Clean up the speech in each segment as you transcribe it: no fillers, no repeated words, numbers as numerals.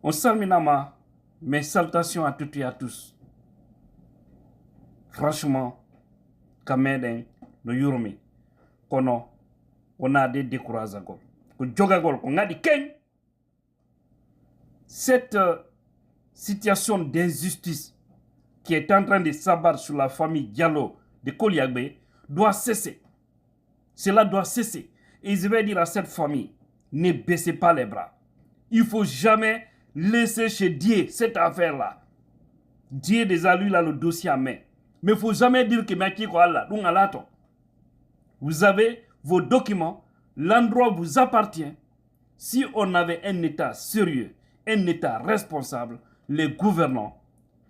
On salminama, mes salutations à toutes et à tous. Franchement, Kameden, no Yurumi, kono, on a des découragagol. Ko jogagol, on a dit ken. Cette situation d'injustice qui est en train de s'abattre sur la famille Diallo de Koliagbe doit cesser. Cela doit cesser. Et je vais dire à cette famille, ne baissez pas les bras. Il ne faut jamais laisser chez Dieu cette affaire-là. Dieu déjà lui là le dossier à main. Mais il ne faut jamais dire que vous avez vos documents, l'endroit vous appartient. Si on avait un État sérieux, un État responsable, les gouvernants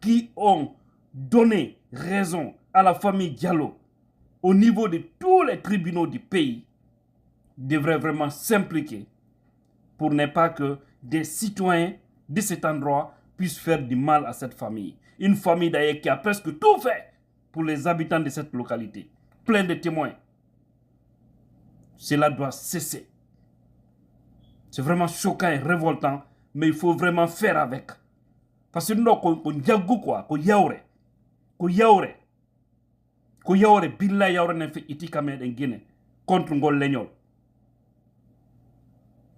qui ont donné raison à la famille Diallo au niveau de tous les tribunaux du pays devraient vraiment s'impliquer pour ne pas que des citoyens de cet endroit puissent faire du mal à cette famille. Une famille d'ailleurs qui a presque tout fait pour les habitants de cette localité. Plein de témoins. Cela doit cesser. C'est vraiment choquant et révoltant, mais il faut vraiment faire avec. Parce que nous, on yagout quoi, qu'on yaure, billa yaure n'a fait itikame en Guinée contre Ngol Legnol.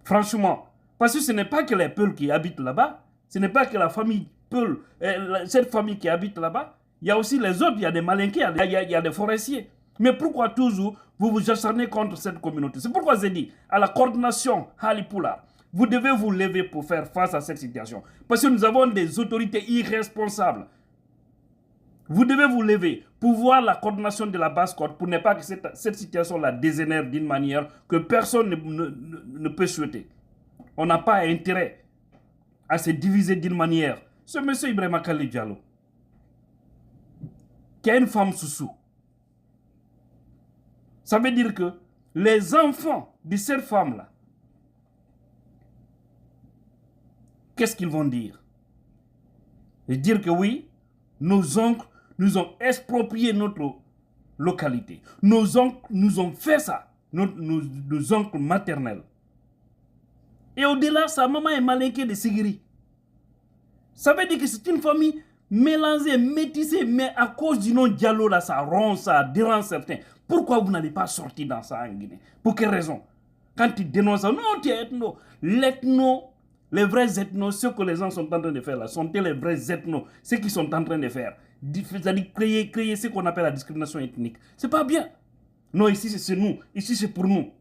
Franchement, parce que ce n'est pas que les Peuls qui habitent là-bas, ce n'est pas que la famille Peul, cette famille qui habite là-bas, il y a aussi les autres, il y a des Malinqués, il y a des forestiers. Mais pourquoi toujours vous vous acharnez contre cette communauté? C'est pourquoi j'ai dit à la coordination Halipula, vous devez vous lever pour faire face à cette situation. Parce que nous avons des autorités irresponsables. Vous devez vous lever pour voir la coordination de la Basse-Côte pour ne pas que cette situation-là dégénère d'une manière que personne ne peut souhaiter. On n'a pas intérêt à se diviser d'une manière. Ce monsieur Ibrahima Khalil Diallo, qui a une femme sous-sous, ça veut dire que les enfants de cette femme-là, qu'est-ce qu'ils vont dire? Ils vont dire que oui, nos oncles nous ont exproprié notre localité. Nos oncles nous ont fait ça, nos oncles maternels. Et au-delà, sa maman est malinquée de Sigiri. Ça veut dire que c'est une famille mélangée, métissée, mais à cause du nom Diallo, là, ça ronge, ça dérange certains. Pourquoi vous n'allez pas sortir dans ça en Guinée? Pour quelle raison? Quand tu dénonces ça, non, tu es ethno. L'ethno, les vrais ethnos, ce que les gens sont en train de faire là, sont les vrais ethnos, ce qu'ils sont en train de faire. C'est-à-dire créer ce qu'on appelle la discrimination ethnique. C'est pas bien. Non, ici c'est nous, ici c'est pour nous.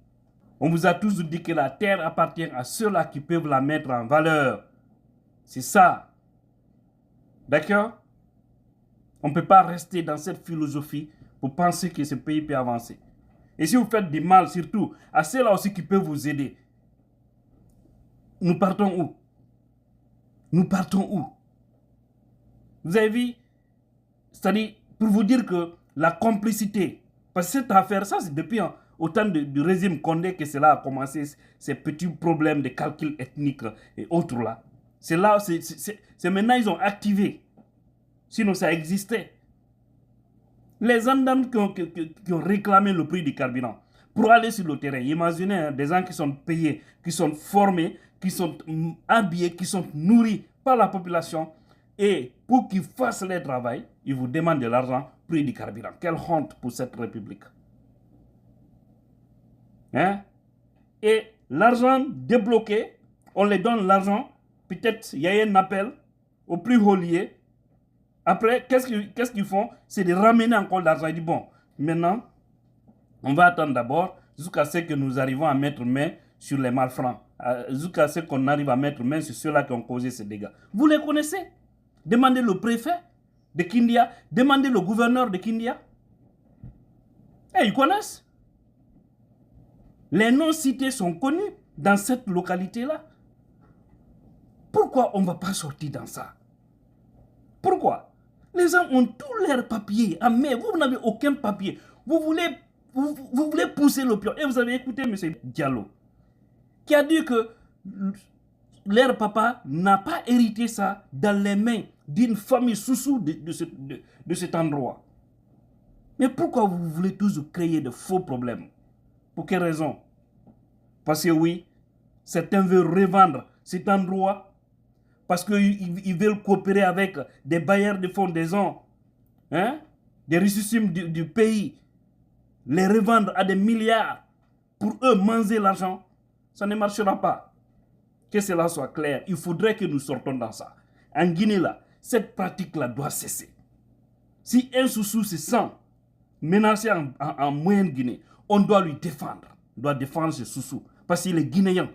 On vous a toujours dit que la terre appartient à ceux-là qui peuvent la mettre en valeur. C'est ça. D'accord? On ne peut pas rester dans cette philosophie pour penser que ce pays peut avancer. Et si vous faites du mal, surtout à ceux-là aussi qui peuvent vous aider, nous partons où? Nous partons où? Vous avez vu? C'est-à-dire, pour vous dire que la complicité, parce que cette affaire, ça c'est depuis au temps du régime Condé que cela a commencé, ces petits problèmes de calcul ethnique et autres là. C'est là, c'est maintenant ils ont activé. Sinon ça existait. Les gens qui ont réclamé le prix du carburant pour aller sur le terrain, imaginez hein, des gens qui sont payés, qui sont formés, qui sont habillés, qui sont nourris par la population. Et pour qu'ils fassent leur travail, ils vous demandent de l'argent, prix du carburant. Quelle honte pour cette République. Hein? Et l'argent débloqué, on les donne l'argent, peut-être il y a un appel au plus haut lieu. Après, qu'est-ce qu'ils font? C'est de ramener encore l'argent. Ils disent, bon, maintenant, on va attendre d'abord jusqu'à ce que nous arrivons à mettre main sur les malfrats. Jusqu'à ce qu'on arrive à mettre main sur ceux-là qui ont causé ces dégâts. Vous les connaissez? Demandez le préfet de Kindia, demandez le gouverneur de Kindia. Et ils connaissent. Les noms cités sont connus dans cette localité-là. Pourquoi on ne va pas sortir dans ça? Pourquoi? Les gens ont tous leurs papiers. Ah, mais vous n'avez aucun papier. Vous voulez pousser l'opinion. Et vous avez écouté M. Diallo, qui a dit que leur papa n'a pas hérité ça dans les mains d'une famille sous-sous de cet endroit. Mais pourquoi vous voulez toujours créer de faux problèmes? Pour quelle raison? Parce que oui, certains veulent revendre cet endroit parce qu'ils veulent coopérer avec des bailleurs de fondaison, hein, des ressources du pays, les revendre à des milliards pour eux manger l'argent, ça ne marchera pas. Que cela soit clair, il faudrait que nous sortons dans ça. En Guinée, là, cette pratique-là doit cesser. Si un Soussou se sent menacé en Moyenne-Guinée, on doit lui défendre. On doit défendre ce Soussou, parce qu'il est guinéen.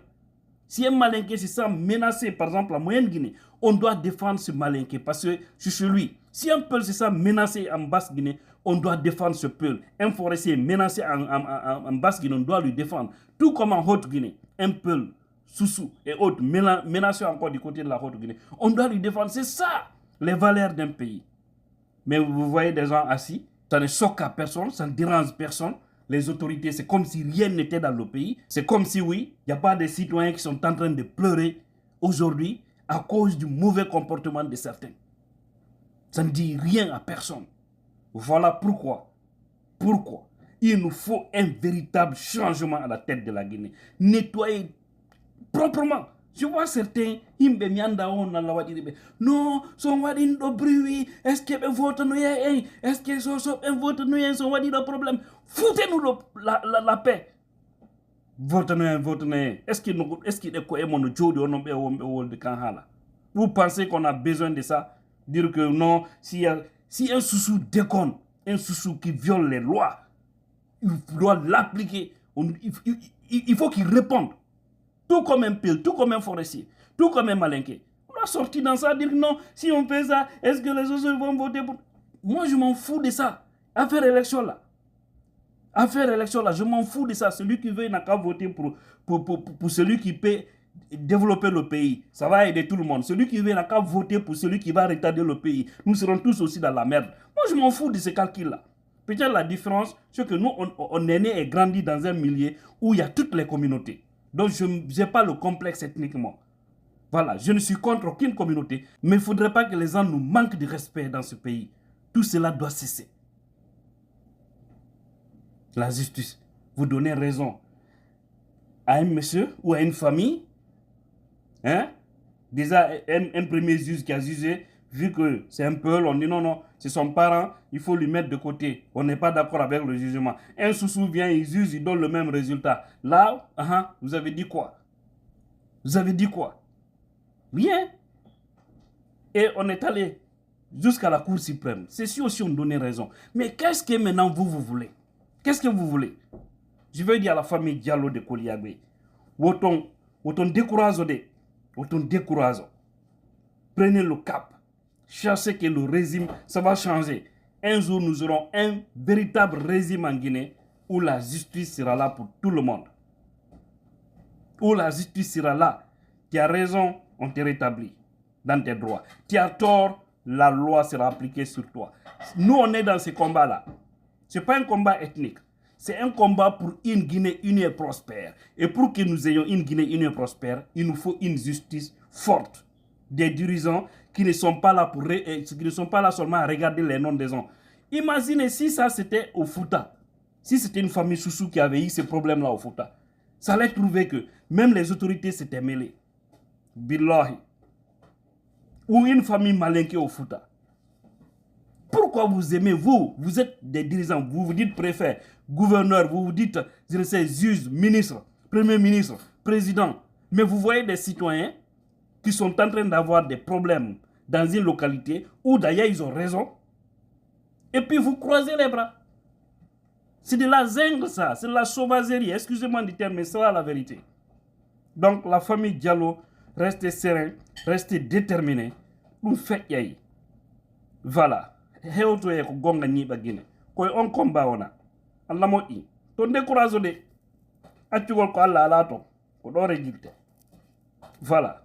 Si un Malinké se sent menacé, par exemple, en Moyenne-Guinée, on doit défendre ce Malinké, parce que c'est chez lui. Si un Peul se sent menacé en Basse-Guinée, on doit défendre ce Peul. Un forestier menacé en Basse-Guinée, on doit lui défendre. Tout comme en Haute-Guinée, un Peul, Soussou et autres menacés encore du côté de la Haute-Guinée, on doit lui défendre. C'est ça, les valeurs d'un pays. Mais vous voyez des gens assis, ça ne choque à personne, ça ne dérange personne. Les autorités, c'est comme si rien n'était dans le pays. C'est comme si, oui, il n'y a pas de citoyens qui sont en train de pleurer aujourd'hui à cause du mauvais comportement de certains. Ça ne dit rien à personne. Voilà pourquoi il nous faut un véritable changement à la tête de la Guinée. Nettoyer proprement. Je vois certains, non, son wadi do bruit, est-ce que vote nous est-ce que son vote nous son wadi le problème. Foutez-nous la paix. Vote nous, est-ce qu'il est quoi mon jodi on de kanhala. Vous pensez qu'on a besoin de ça? Dire que non, si un Soussou déconne, un Soussou qui viole les lois, il doit l'appliquer. Il faut qu'il réponde. Tout comme un Peul, tout comme un forestier, tout comme un Malinké. On doit sortir dans ça, dire que non, si on fait ça, est-ce que les autres vont voter pour... Moi, je m'en fous de ça. Affaire élection là, je m'en fous de ça. Celui qui veut n'a qu'à voter pour celui qui peut développer le pays. Ça va aider tout le monde. Celui qui veut n'a qu'à voter pour celui qui va retarder le pays. Nous serons tous aussi dans la merde. Moi, je m'en fous de ce calcul-là. Peut-être la différence, c'est que nous, on est né et grandi dans un milieu où il y a toutes les communautés. Donc, je n'ai pas le complexe ethniquement. Voilà, je ne suis contre aucune communauté, mais il ne faudrait pas que les gens nous manquent de respect dans ce pays. Tout cela doit cesser. La justice, vous donnez raison à un monsieur ou à une famille, hein? Déjà, un premier juge qui a jugé, vu que c'est un Peul, on dit non, c'est son parent, il faut lui mettre de côté. On n'est pas d'accord avec le jugement. Un Soussou vient, il juge, il donne le même résultat. Là, vous avez dit quoi? Vous avez dit quoi? Rien. Et on est allé jusqu'à la Cour suprême. C'est sûr aussi on donnait raison. Mais qu'est-ce que maintenant vous voulez? Qu'est-ce que vous voulez? Je veux dire à la famille Diallo de Koliagbe, autant découragé, prenez le cap. Cherchez que le régime, ça va changer. Un jour, nous aurons un véritable régime en Guinée où la justice sera là pour tout le monde. Où la justice sera là. Tu as raison, on te rétablit dans tes droits. Tu as tort, la loi sera appliquée sur toi. Nous, on est dans ce combat-là. Ce n'est pas un combat ethnique. C'est un combat pour une Guinée unie et prospère. Et pour que nous ayons une Guinée unie et prospère, il nous faut une justice forte. Des dirigeants qui ne sont pas là seulement à regarder les noms des gens. Imaginez si ça c'était au Fouta. Si c'était une famille Soussou qui avait eu ces problèmes-là au Fouta. Ça allait trouver que même les autorités s'étaient mêlées. Billahi. Ou une famille Malinké au Fouta. Pourquoi vous aimez, vous êtes des dirigeants, vous vous dites préfet, gouverneur, vous vous dites, je ne sais, juge, ministre, premier ministre, président. Mais vous voyez des citoyens qui sont en train d'avoir des problèmes dans une localité où d'ailleurs ils ont raison. Et puis vous croisez les bras. C'est de la zingue ça, c'est de la sauvagerie. Excusez-moi du terme, mais c'est la vérité. Donc la famille Diallo, restez serein, restez déterminé. Vous faites yaï. Voilà. Hewto e ko gonga nyiba Guinée koy on combat ona Allah moƴƴi to découragé de accugol ko Allah ala to ko ɗo résulté voilà.